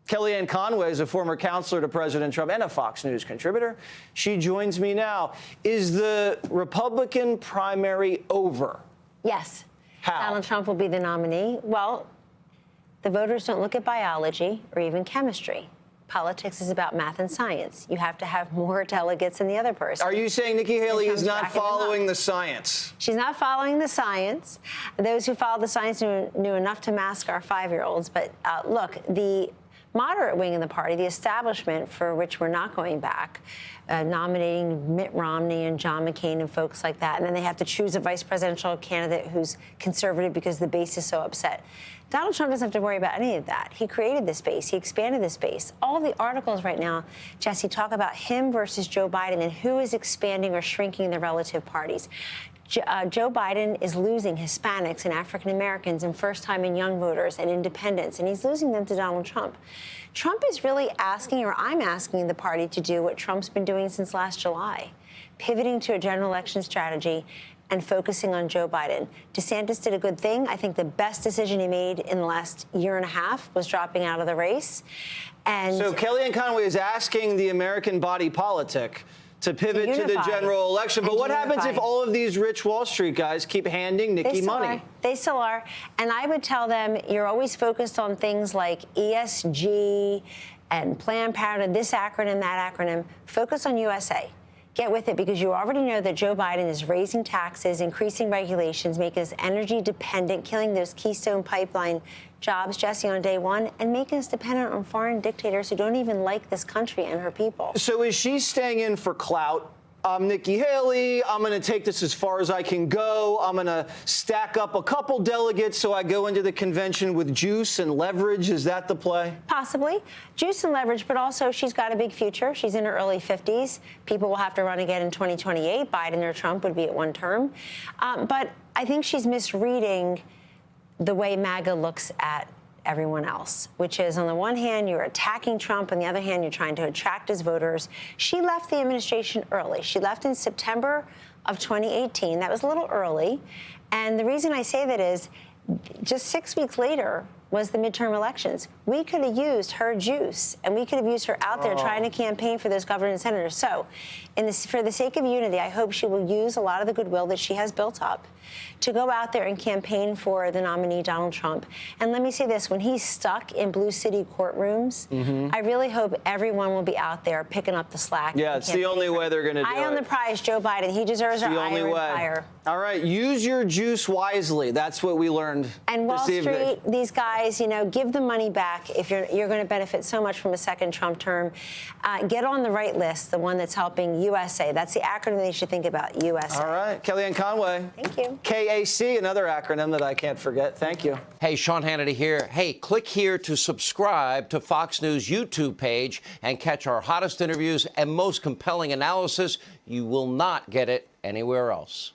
Kellyanne Conway is a former counselor to President Trump and a Fox News contributor. She joins me now. Is the Republican primary over? Yes. How? Donald Trump will be the nominee. Well, the voters don't look at biology or even chemistry. Politics is about math and science. You have to have more delegates than the other person. Are you saying Nikki Haley is not following the science? She's not following the science. Those who follow the science knew enough to mask our 5-year-olds. But look, the moderate wing of the party, the establishment for which we're not going back, nominating Mitt Romney and John McCain and folks like that, and then they have to choose a vice presidential candidate who's conservative because the base is so upset. Donald Trump doesn't have to worry about any of that. He created this base. He expanded this base. All the articles right now, Jesse, talk about him versus Joe Biden and who is expanding or shrinking the relative parties. Joe Biden is losing Hispanics and African Americans and first-time and young voters and independents, and he's losing them to Donald Trump. Trump is really asking, or I'm asking the party to do what Trump's been doing since last July, pivoting to a general election strategy and focusing on Joe Biden. DeSantis did a good thing. I think the best decision he made in the last year and a half was dropping out of the race. And so Kellyanne Conway is asking the American body politic to pivot to the general election. But what happens if all of these rich Wall Street guys keep handing Nikki money? They still are. And I would tell them, you're always focused on things like ESG and Planned Parenthood, this acronym, that acronym. Focus on USA. Get with it, because you already know that Joe Biden is raising taxes, increasing regulations, making us energy dependent, killing those Keystone Pipeline jobs, Jesse, on day one, and making us dependent on foreign dictators who don't even like this country and her people. So is she staying in for clout? I'm Nikki Haley. I'm going to take this as far as I can go. I'm going to stack up a couple delegates so I go into the convention with juice and leverage. Is that the play? Possibly. Juice and leverage, but also she's got a big future. She's in her early 50s. People will have to run again in 2028. Biden or Trump would be at one term. But I think she's misreading the way MAGA looks at everyone else, which is, on the one hand, you're attacking Trump, on the other hand, you're trying to attract his voters. She left the administration early. She left in September of 2018. That was a little early. And the reason I say that is, just 6 weeks later was the midterm elections. We could have used her juice, and we could have used her out there trying to campaign for those governors and senators. So, for the sake of unity, I hope she will use a lot of the goodwill that she has built up to go out there and campaign for the nominee, Donald Trump. And let me say this, when he's stuck in blue city courtrooms, I really hope everyone will be out there picking up the slack. Yeah, it's the only way they're going to do it. Eye on the prize, Joe Biden. He deserves our eye on fire. All right, use your juice wisely. That's what we learned and Wall this evening. Street, these guys, you know, give the money back if you're going to benefit so much from a second Trump term. Get on the right list, the one that's helping USA. That's the acronym they should think about, USA. All right, Kellyanne Conway. Thank you. KAC, another acronym that I can't forget. Thank you. Hey, Sean Hannity here. Hey, click here to subscribe to Fox News YouTube page and catch our hottest interviews and most compelling analysis. You will not get it anywhere else.